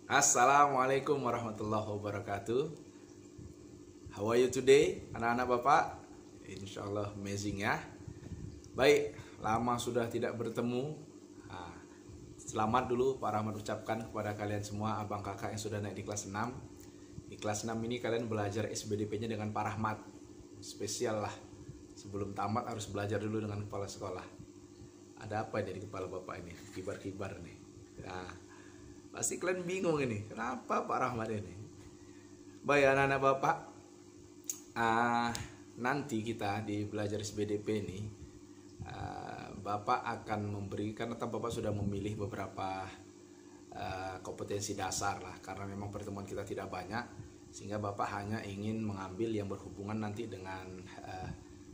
Assalamualaikum warahmatullahi wabarakatuh. How are you today, anak-anak Bapak? Insya Allah amazing ya. Baik, lama sudah tidak bertemu. Selamat dulu Pak Rahmat ucapkan kepada kalian semua, abang kakak yang sudah naik di kelas 6. Di kelas 6 ini kalian belajar SBDP-nya dengan Pak Rahmat. Spesial lah. Sebelum tamat harus belajar dulu dengan kepala sekolah. Ada apa ini di kepala Bapak ini? Kibar-kibar nih. Nah, pasti kalian bingung ini, kenapa Pak Rahmat ini? Baik anak-anak Bapak, nanti kita di belajar SBDP ini, Bapak akan memberikan, atau Bapak sudah memilih beberapa kompetensi dasar lah, karena memang pertemuan kita tidak banyak, sehingga Bapak hanya ingin mengambil yang berhubungan nanti dengan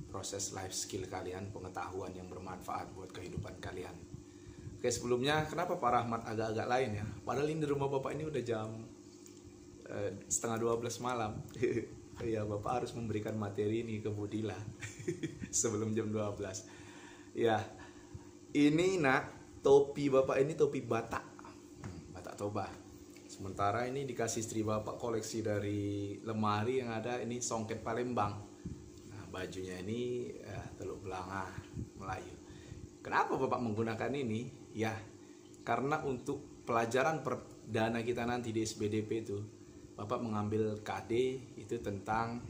proses life skill kalian, pengetahuan yang bermanfaat buat kehidupan kalian. Oke, sebelumnya kenapa Pak Rahmat agak-agak lain ya? Padahal ini di rumah Bapak ini udah jam setengah 12 malam. Ya, Bapak harus memberikan materi ini ke Budila sebelum jam 12. Ya, ini nak, topi Bapak ini topi Batak. Batak Toba. Sementara ini dikasih istri Bapak koleksi dari lemari yang ada ini songket Palembang. Nah, bajunya ini Teluk Belanga Melayu. Kenapa Bapak menggunakan ini? Ya, karena untuk pelajaran perdana kita nanti di SBDP itu, Bapak mengambil KD itu tentang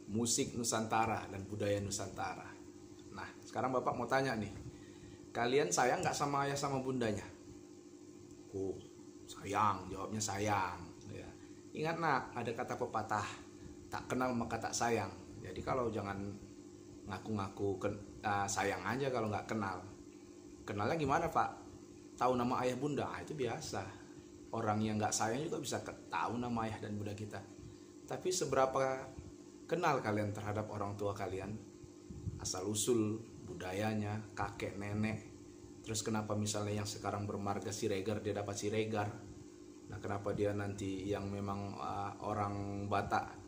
musik Nusantara dan budaya Nusantara. Nah, sekarang Bapak mau tanya nih, kalian sayang nggak sama ayah sama bundanya? Oh, sayang, jawabnya sayang. Ya. Ingat nak, ada kata pepatah, tak kenal maka tak sayang. Jadi kalau jangan ngaku-ngaku sayang aja kalau nggak kenal. Kenalnya gimana Pak? Tahu nama ayah bunda? Itu biasa. Orang yang nggak sayang juga bisa tahu nama ayah dan bunda kita. Tapi seberapa kenal kalian terhadap orang tua kalian? Asal usul budayanya, kakek nenek. Terus kenapa misalnya yang sekarang bermarga Siregar dia dapat Siregar? Nah, kenapa dia nanti yang memang orang Batak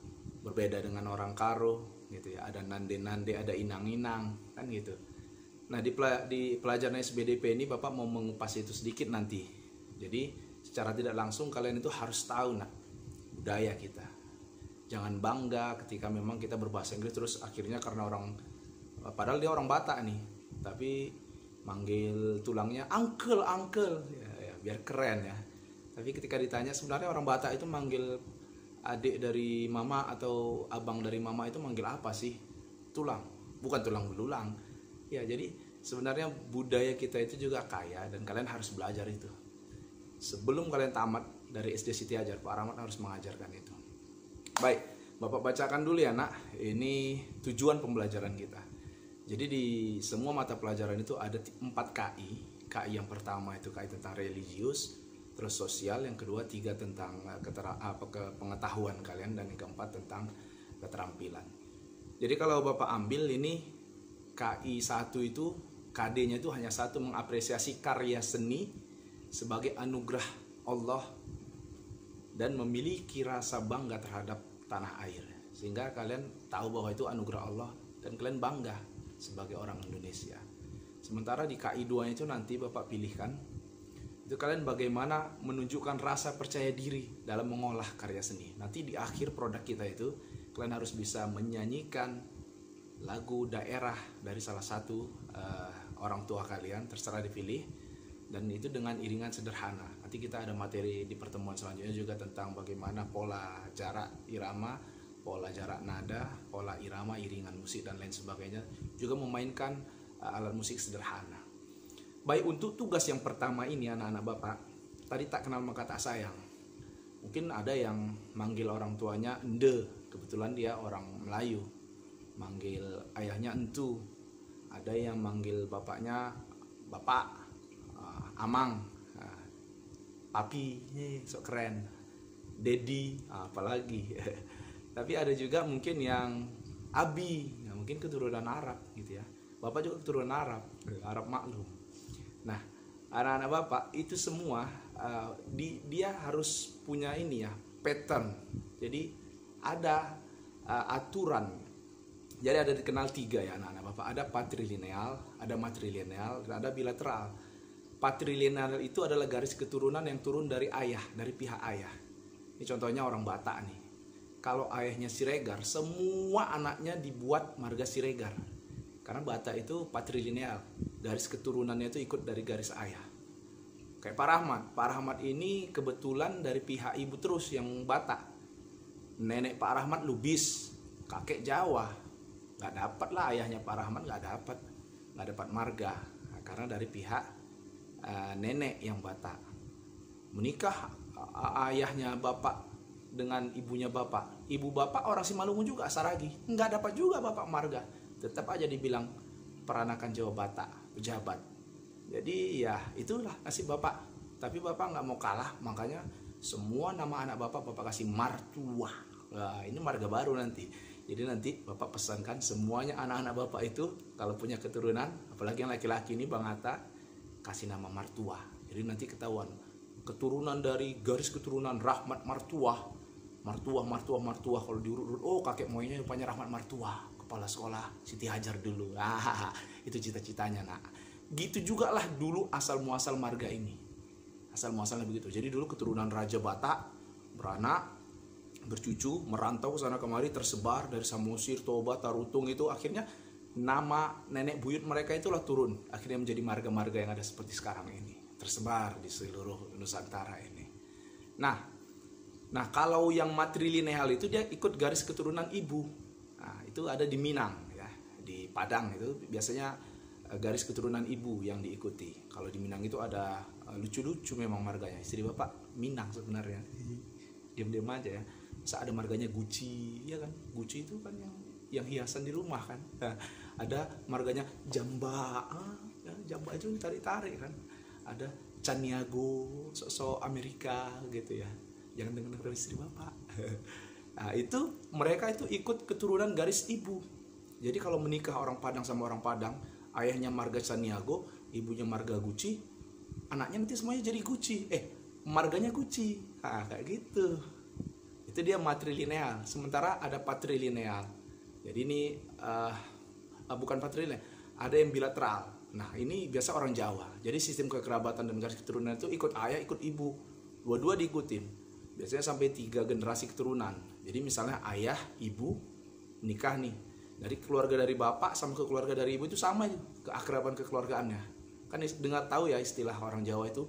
berbeda dengan orang Karo gitu ya? Ada nande-nande, ada inang-inang, kan gitu. Nah, di pelajaran SBDP ini Bapak mau mengupas itu sedikit nanti. Jadi secara tidak langsung kalian itu harus tahu nak budaya kita. Jangan bangga ketika memang kita berbahasa Inggris terus akhirnya karena padahal dia orang Batak nih, tapi manggil tulangnya uncle ya, biar keren ya. Tapi ketika ditanya sebenarnya orang Batak itu manggil adik dari mama atau abang dari mama itu manggil apa sih? Tulang, bukan tulang belulang. Ya, jadi sebenarnya budaya kita itu juga kaya dan kalian harus belajar itu. Sebelum kalian tamat dari SD Siti Hajar, Pak Rahmat harus mengajarkan itu. Baik, Bapak bacakan dulu ya nak, ini tujuan pembelajaran kita. Jadi di semua mata pelajaran itu ada 4 KI. KI yang pertama itu KI tentang religius, terus sosial, yang kedua 3 tentang pengetahuan kalian, dan yang keempat tentang keterampilan. Jadi kalau Bapak ambil ini KI 1 itu, KD-nya itu hanya satu, mengapresiasi karya seni sebagai anugerah Allah dan memiliki rasa bangga terhadap tanah air. Sehingga kalian tahu bahwa itu anugerah Allah dan kalian bangga sebagai orang Indonesia. Sementara di KI 2 itu nanti Bapak pilihkan, itu kalian bagaimana menunjukkan rasa percaya diri dalam mengolah karya seni. Nanti di akhir produk kita itu, kalian harus bisa menyanyikan lagu daerah dari salah satu orang tua kalian, terserah dipilih, dan itu dengan iringan sederhana. Nanti kita ada materi di pertemuan selanjutnya juga tentang bagaimana pola jarak irama, pola jarak nada, pola irama, iringan musik dan lain sebagainya, juga memainkan alat musik sederhana. Baik, untuk tugas yang pertama ini anak-anak Bapak, tadi tak kenal maka tak sayang. Mungkin ada yang manggil orang tuanya ende, kebetulan dia orang Melayu, manggil ayahnya entu. Ada yang manggil bapaknya bapak, amang, papi, sok keren, dedi, apalagi. Tapi ada juga mungkin yang abi, ya mungkin keturunan Arab gitu ya. Bapak juga keturunan Arab maklum. Nah, anak-anak Bapak itu semua dia harus punya ini ya, pattern. Jadi ada aturan. Jadi ada dikenal 3 ya anak-anak Bapak. Ada patrilineal, ada matrilineal, dan ada bilateral. Patrilineal itu adalah garis keturunan yang turun dari ayah, dari pihak ayah. Ini contohnya orang Batak nih. Kalau ayahnya Siregar, semua anaknya dibuat marga Siregar. Karena Batak itu patrilineal, garis keturunannya itu ikut dari garis ayah. Kayak Pak Rahmat. Pak Rahmat ini kebetulan dari pihak ibu terus yang Batak. Nenek Pak Rahmat Lubis, kakek Jawa. Nggak dapat lah ayahnya Pak Rahmat, nggak dapat marga. Nah, karena dari pihak nenek yang Batak. Menikah ayahnya bapak dengan ibunya bapak. Ibu bapak orang Simalungun juga, Saragi. Nggak dapat juga bapak marga. Tetap aja dibilang peranakan Jawa Batak, pejabat. Jadi ya itulah nasib bapak. Tapi bapak nggak mau kalah, makanya semua nama anak bapak kasih Martua. Nah, ini marga baru nanti. Jadi nanti bapak pesankan semuanya anak-anak bapak itu kalau punya keturunan, apalagi yang laki-laki ini Bang Atta, kasih nama Martua. Jadi nanti ketahuan keturunan dari garis keturunan Rahmat Martua. Martua kalau diurut-urut, oh kakek moyangnya rupanya Rahmat Martua, kepala sekolah Siti Hajar dulu. Itu cita-citanya, nak. Gitu juga lah dulu asal muasal marga ini. Asal muasalnya begitu. Jadi dulu keturunan Raja Batak beranak, bercucu, merantau ke sana kemari, tersebar dari Samosir, Toba, Tarutung, itu akhirnya nama nenek buyut mereka itulah turun. Akhirnya menjadi marga-marga yang ada seperti sekarang ini. Tersebar di seluruh Nusantara ini. Nah kalau yang matrilineal itu dia ikut garis keturunan ibu. Nah, itu ada di Minang ya. Di Padang itu biasanya garis keturunan ibu yang diikuti. Kalau di Minang itu ada lucu-lucu memang marganya. Istri bapak Minang sebenarnya. Diam-diam aja ya. Masa ada marganya Gucci, ya kan? Gucci itu kan yang hiasan di rumah kan. Nah, ada marganya Jamba, ya, Jamba itu ditarik-tarik kan. Ada Caniago, sok Amerika gitu ya. Jangan dengar dari istri bapak. Nah, itu mereka itu ikut keturunan garis ibu. Jadi kalau menikah orang Padang sama orang Padang, ayahnya marga Caniago, ibunya marga Gucci, anaknya nanti semuanya jadi Gucci. Marganya Gucci. Nah, kayak gitu. Itu dia matrilineal. Sementara ada patrilineal. Jadi ini bukan patrilineal, ada yang bilateral. Nah, ini biasa orang Jawa. Jadi sistem kekerabatan dan garis keturunan itu ikut ayah, ikut ibu. Dua-dua diikutin. Biasanya sampai 3 generasi keturunan. Jadi misalnya ayah, ibu nikah nih. Dari keluarga dari bapak sama ke keluarga dari ibu itu sama keakraban kekeluargaannya. Kan dengar tahu ya istilah orang Jawa itu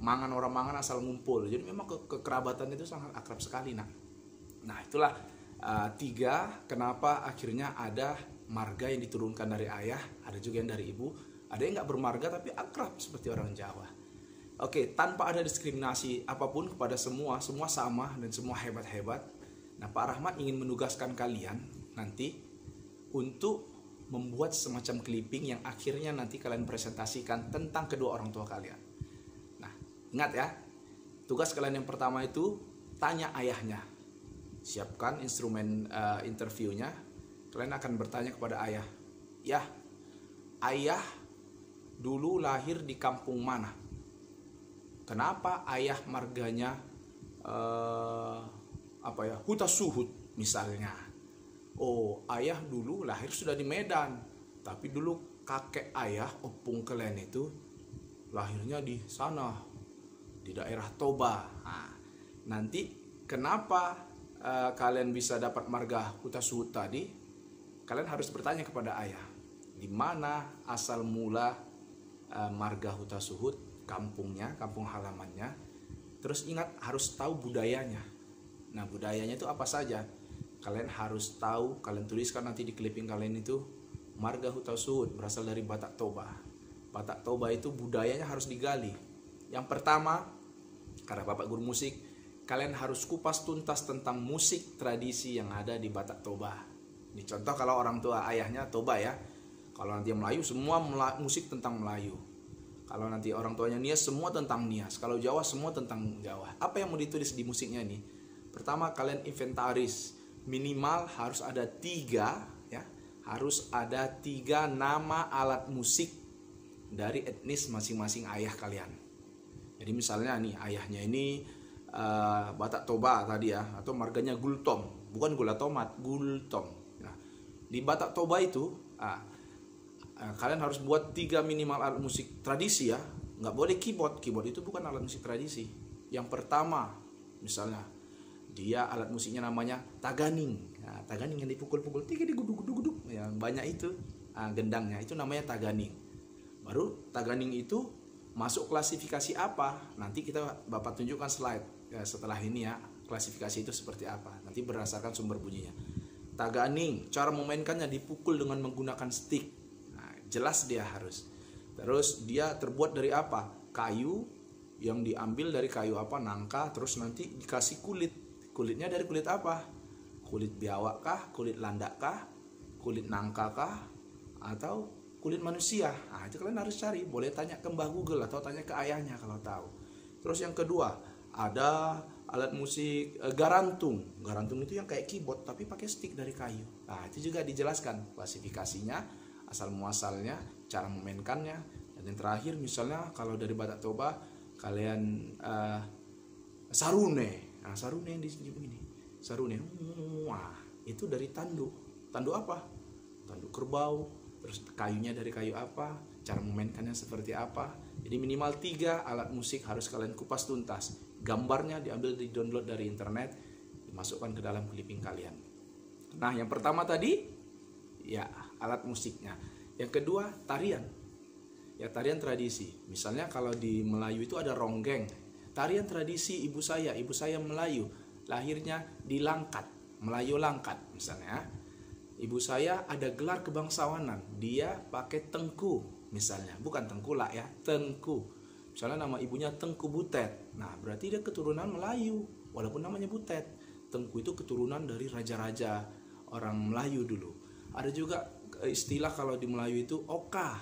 mangan orang mangan asal ngumpul. Jadi memang kekerabatan itu sangat akrab sekali. Nah itulah 3 kenapa akhirnya ada marga yang diturunkan dari ayah, ada juga yang dari ibu, ada yang nggak bermarga tapi akrab seperti orang Jawa. Oke, tanpa ada diskriminasi apapun kepada semua sama dan semua hebat-hebat. Nah, Pak Rahmat ingin menugaskan kalian nanti untuk membuat semacam clipping yang akhirnya nanti kalian presentasikan tentang kedua orang tua kalian. Nah, ingat ya, tugas kalian yang pertama itu tanya ayahnya. Siapkan instrumen interviewnya. Kalian akan bertanya kepada ayah. Ya, ayah dulu lahir di kampung mana? Kenapa ayah marganya Huta Suhut misalnya? Oh, ayah dulu lahir sudah di Medan, tapi dulu kakek ayah opung kalian itu lahirnya di sana, di daerah Toba. Nah, nanti kenapa kalian bisa dapat marga Huta Suhut tadi? Kalian harus bertanya kepada ayah, di mana asal mula marga Huta Suhut? Kampungnya, kampung halamannya. Terus ingat harus tahu budayanya. Nah, budayanya itu apa saja? Kalian harus tahu, kalian tuliskan nanti di clipping kalian itu marga Huta Suhut berasal dari Batak Toba. Batak Toba itu budayanya harus digali. Yang pertama, karena Bapak guru musik, kalian harus kupas tuntas tentang musik tradisi yang ada di Batak Toba. Ini contoh kalau orang tua ayahnya Toba ya. Kalau nanti Melayu semua musik tentang Melayu. Kalau nanti orang tuanya Nias, semua tentang Nias. Kalau Jawa, semua tentang Jawa. Apa yang mau ditulis di musiknya ini? Pertama, kalian inventaris. Minimal harus ada 3, ya. Harus ada 3 nama alat musik dari etnis masing-masing ayah kalian. Jadi misalnya nih, ayahnya ini Batak Toba tadi ya. Atau marganya Gultom. Bukan gula tomat, Gultom. Nah, di Batak Toba itu... kalian harus buat 3 minimal alat musik tradisi ya, nggak boleh keyboard. Keyboard itu bukan alat musik tradisi. Yang pertama, misalnya dia alat musiknya namanya taganing. Nah, taganing yang dipukul-pukul, guduk-guduk, yang banyak itu gendangnya, itu namanya taganing. Baru taganing itu masuk klasifikasi apa? Nanti Bapak tunjukkan slide ya, setelah ini ya, klasifikasi itu seperti apa. Nanti berdasarkan sumber bunyinya. Taganing, cara memainkannya dipukul dengan menggunakan stick. Nah, jelas dia harus. Terus dia terbuat dari apa? Kayu, yang diambil dari kayu apa? Nangka, terus nanti dikasih kulit. Kulitnya dari kulit apa? Kulit biawak kah? Kulit landak kah? Kulit nangka kah? Atau kulit manusia? Nah, itu kalian harus cari. Boleh tanya ke Mbah Google atau tanya ke ayahnya kalau tahu. Terus yang kedua, ada alat musik garantung. Garantung itu yang kayak keyboard tapi pakai stick dari kayu. Nah, itu juga dijelaskan klasifikasinya, asal muasalnya, cara memainkannya. Dan yang terakhir misalnya kalau dari Batak Toba kalian sarune. Nah, sarune yang disebut ini. Sarune. Wah, itu dari tanduk. Tanduk apa? Tanduk kerbau. Terus kayunya dari kayu apa? Cara memainkannya seperti apa? Jadi minimal 3 alat musik harus kalian kupas tuntas. Gambarnya diambil, di-download dari internet, dimasukkan ke dalam clipping kalian. Nah, yang pertama tadi ya alat musiknya. Yang kedua tarian. Ya, tarian tradisi. Misalnya kalau di Melayu itu ada ronggeng. Tarian tradisi ibu saya Melayu, lahirnya di Langkat, Melayu Langkat misalnya. Ibu saya ada gelar kebangsawanan, dia pakai tengku misalnya, bukan tengkulak ya, tengku. Misalnya nama ibunya Tengku Butet. Nah, berarti dia keturunan Melayu, walaupun namanya Butet. Tengku itu keturunan dari raja-raja orang Melayu dulu. Ada juga istilah kalau di Melayu itu oka,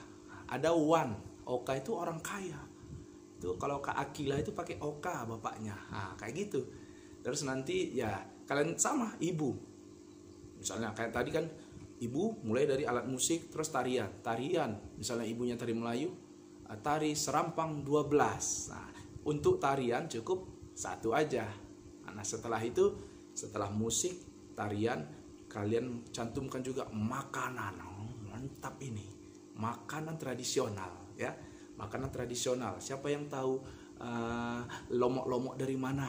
ada wan. Oka itu orang kaya. Itu kalau Kak Akila itu pakai oka bapaknya. Nah, kayak gitu. Terus nanti ya kalian sama ibu. Misalnya kayak tadi kan ibu mulai dari alat musik terus tarian. Tarian, misalnya ibunya tari Melayu, tari Serampang 12. Nah, untuk tarian cukup 1 aja. Nah, setelah itu, setelah musik, tarian, kalian cantumkan juga makanan. Mantap ini. Makanan tradisional ya. Makanan tradisional. Siapa yang tahu lomok-lomok dari mana?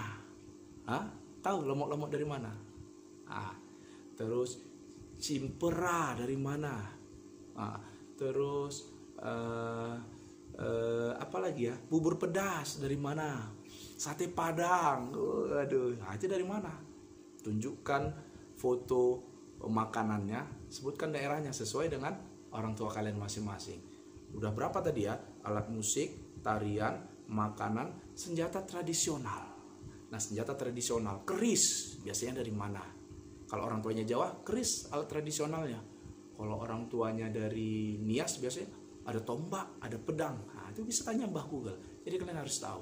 Hah? Tahu lomok-lomok dari mana? Terus cimpera dari mana? Terus apa lagi ya? Bubur pedas dari mana? Sate Padang. Aduh, itu dari mana? Tunjukkan foto makanannya, sebutkan daerahnya sesuai dengan orang tua kalian masing-masing. Udah berapa tadi ya? Alat musik, tarian, makanan, senjata tradisional. Nah, senjata tradisional, keris, biasanya dari mana? Kalau orang tuanya Jawa, keris alat tradisionalnya. Kalau orang tuanya dari Nias, biasanya ada tombak, ada pedang. Nah, itu bisa tanya Mbah Google. Jadi kalian harus tahu.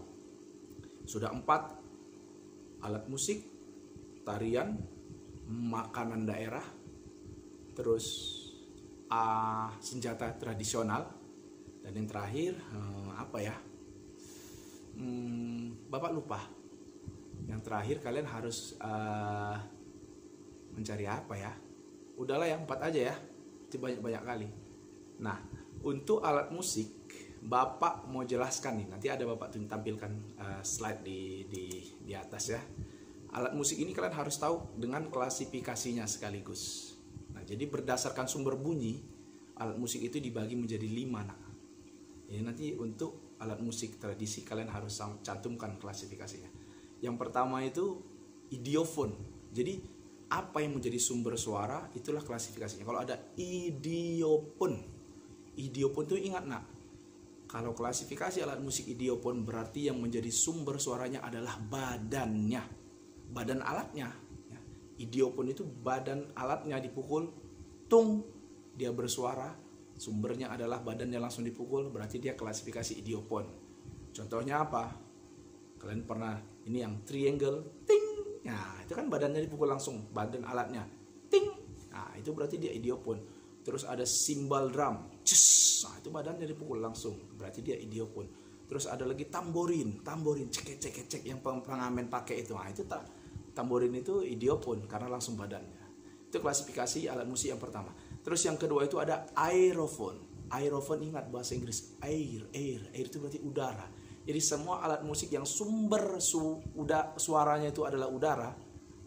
Sudah 4 alat musik, tarian, makanan daerah, terus senjata tradisional. Dan yang terakhir apa ya? Bapak lupa. Yang terakhir kalian harus mencari apa ya? Udahlah yang 4 aja ya. Itu banyak-banyak kali. Nah, untuk alat musik Bapak mau jelaskan nih. Nanti ada Bapak tampilkan slide di atas ya. Alat musik ini kalian harus tahu dengan klasifikasinya sekaligus. Nah, jadi berdasarkan sumber bunyi, alat musik itu dibagi menjadi 5 nak. Jadi nanti untuk alat musik tradisi kalian harus cantumkan klasifikasinya. Yang pertama itu idiofon. Jadi apa yang menjadi sumber suara itulah klasifikasinya. Kalau ada idiopon, idiopon itu ingat nak. Kalau klasifikasi alat musik idiopon berarti yang menjadi sumber suaranya adalah badannya, badan alatnya. Idiopon itu badan alatnya dipukul, tung, dia bersuara. Sumbernya adalah badannya langsung dipukul, berarti dia klasifikasi idiopon. Contohnya apa? Kalian pernah ini yang triangle, ting. Nah, itu kan badannya dipukul langsung, badan alatnya, ting. Nah, itu berarti dia idiopon. Terus ada simbal drum, cus. Nah, itu badannya dipukul langsung, berarti dia idiopon. Terus ada lagi tamborin, cek yang pengamen pakai itu. Nah, itu tamborin itu idiopon karena langsung badannya. Itu klasifikasi alat musik yang pertama. Terus yang kedua itu ada aerofon. Aerophone, ingat bahasa Inggris, air itu berarti udara. Jadi semua alat musik yang sumber suaranya itu adalah udara,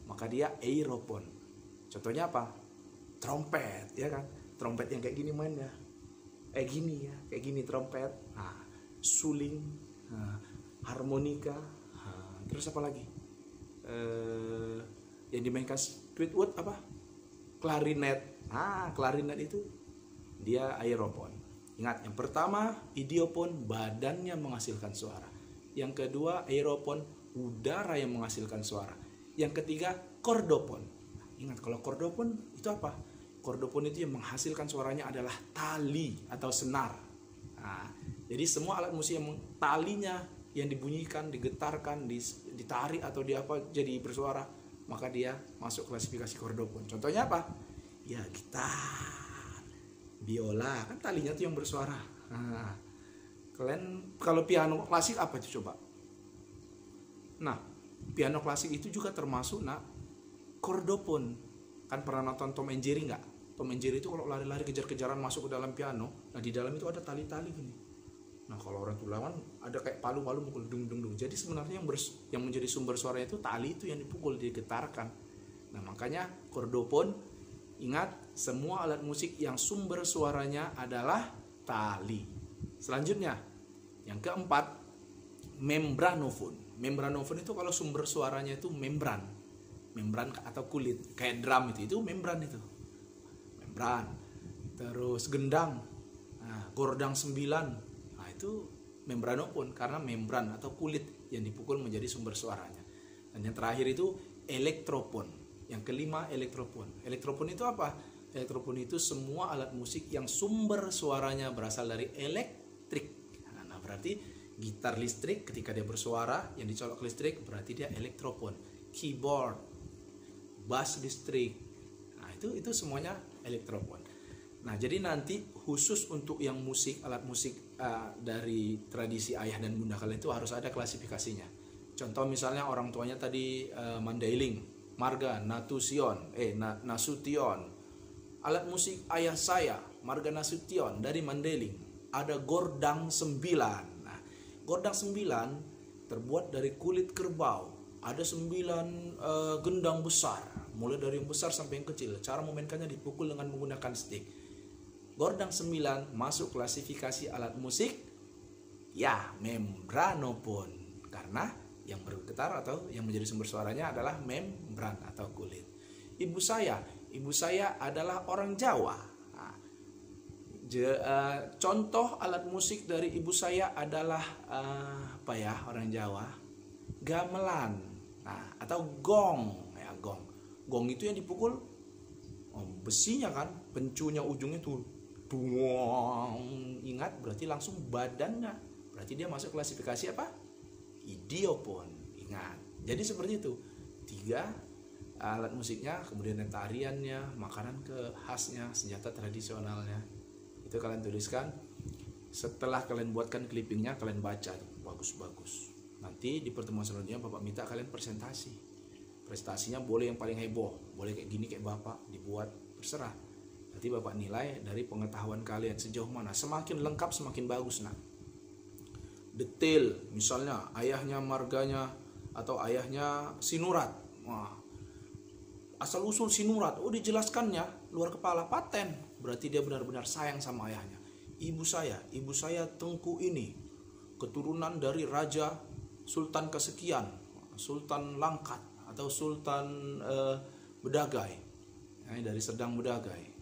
maka dia aerophone. Contohnya apa? Trompet, ya kan? Trompet yang kayak gini mainnya, gini ya, kayak gini trompet. Nah, suling, harmonika, terus apa lagi? Yang dimainkan Squidward apa? Klarinet. Klarinet itu dia aerophone. Ingat, yang pertama idiophone, badannya menghasilkan suara. Yang kedua aerophone, udara yang menghasilkan suara. Yang ketiga chordophone. Ingat, kalau chordophone itu apa? Chordophone itu yang menghasilkan suaranya adalah tali atau senar. Jadi semua alat musik yang talinya yang dibunyikan, digetarkan, ditarik atau jadi bersuara, maka dia masuk klasifikasi chordophone. Contohnya apa? Ya gitar, biola, kan talinya tuh yang bersuara. Kalian kalau piano klasik apa itu coba? Nah, piano klasik itu juga termasuk chordophone. Kan pernah nonton Tom and Jerry nggak? Tom and Jerry itu kalau lari-lari kejar-kejaran masuk ke dalam piano, nah di dalam itu ada tali-tali gini. Nah kalau orang tuh lawan ada kayak palu-palu mukul dung. Jadi sebenarnya yang menjadi sumber suaranya itu tali itu yang dipukul, digetarkan. Nah makanya chordophone, ingat, semua alat musik yang sumber suaranya adalah tali. Selanjutnya, yang keempat, membranophone. Membranophone itu kalau sumber suaranya itu membran atau kulit, kayak drum itu membran itu. Membran. Terus gendang, gordang 9. Nah, itu membranophone karena membran atau kulit yang dipukul menjadi sumber suaranya. Dan yang terakhir itu elektrophone. Yang kelima elektrophone. Elektrophone itu apa? Elektrophone itu semua alat musik yang sumber suaranya berasal dari elektrik. Nah, berarti gitar listrik ketika dia bersuara yang dicolok listrik berarti dia elektrophone. Keyboard, bass listrik. Nah, itu semuanya elektrophone. Nah, jadi nanti khusus untuk yang musik, alat musik dari tradisi ayah dan bunda kalian itu harus ada klasifikasinya. Contoh misalnya orang tuanya tadi Mandailing, Marga Nasution. Alat musik ayah saya, Marga Nasution dari Mandailing, ada gordang 9. Nah, gordang 9 terbuat dari kulit kerbau. Ada 9 gendang besar, mulai dari yang besar sampai yang kecil. Cara memainkannya dipukul dengan menggunakan stick. Gordang 9 masuk klasifikasi alat musik ya membranophone, karena yang bergetar atau yang menjadi sumber suaranya adalah membran atau kulit. Ibu saya adalah orang Jawa. Nah, contoh alat musik dari ibu saya adalah orang Jawa, gamelan, atau gong. Gong itu yang dipukul besinya kan, pencunya ujungnya tuh duong. Ingat, berarti langsung badannya, berarti dia masuk klasifikasi apa? Idiophone. Ingat, jadi seperti itu 3 alat musiknya, kemudian tariannya, makanan khasnya, senjata tradisionalnya. Itu kalian tuliskan. Setelah kalian buatkan clippingnya, kalian baca bagus-bagus. Nanti di pertemuan selanjutnya Bapak minta kalian presentasi. Prestasinya boleh yang paling heboh, boleh kayak gini kayak Bapak, dibuat, terserah. Nanti Bapak nilai dari pengetahuan kalian sejauh mana. Semakin lengkap semakin bagus. Detail, misalnya ayahnya marganya atau ayahnya Sinurat. Asal usul Sinurat, dijelaskannya luar kepala, paten. Berarti dia benar-benar sayang sama ayahnya. Ibu saya Tengku ini keturunan dari Raja Sultan kesekian, Sultan Langkat atau Sultan Bedagai, dari Sedang Bedagai,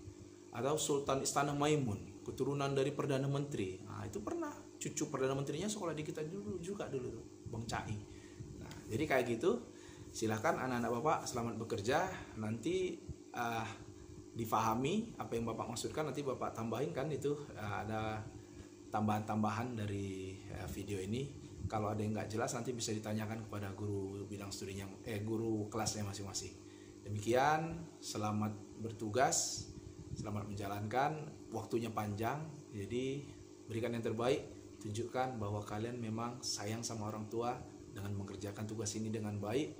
atau Sultan Istana Maimun, keturunan dari Perdana Menteri. Itu pernah cucu Perdana Menterinya sekolah di kita dulu, Bang Cai. Jadi kayak gitu. Silahkan anak-anak Bapak selamat bekerja. Nanti difahami apa yang Bapak maksudkan, nanti Bapak tambahin kan itu ada tambahan-tambahan dari video ini. Kalau ada yang nggak jelas nanti bisa ditanyakan kepada guru bidang studinya, guru kelasnya masing-masing. Demikian, selamat bertugas, selamat menjalankan, waktunya panjang, jadi berikan yang terbaik, tunjukkan bahwa kalian memang sayang sama orang tua dengan mengerjakan tugas ini dengan baik.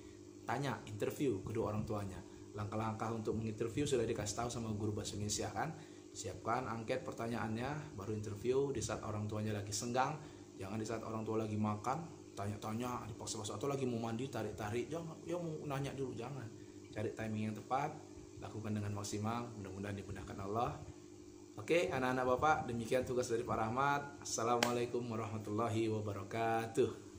Tanya, interview kedua orang tuanya. Langkah-langkah untuk menginterview sudah dikasih tahu sama guru bahasa Indonesia kan. Siapkan angket pertanyaannya, baru interview di saat orang tuanya lagi senggang. Jangan di saat orang tua lagi makan, tanya-tanya, dipaksa-paksa, atau lagi mau mandi, tarik-tarik. Jangan, ya mau nanya dulu, jangan. Cari timing yang tepat, lakukan dengan maksimal, mudah-mudahan dimudahkan Allah. Oke, anak-anak Bapak, demikian tugas dari Pak Rahmat. Assalamualaikum warahmatullahi wabarakatuh.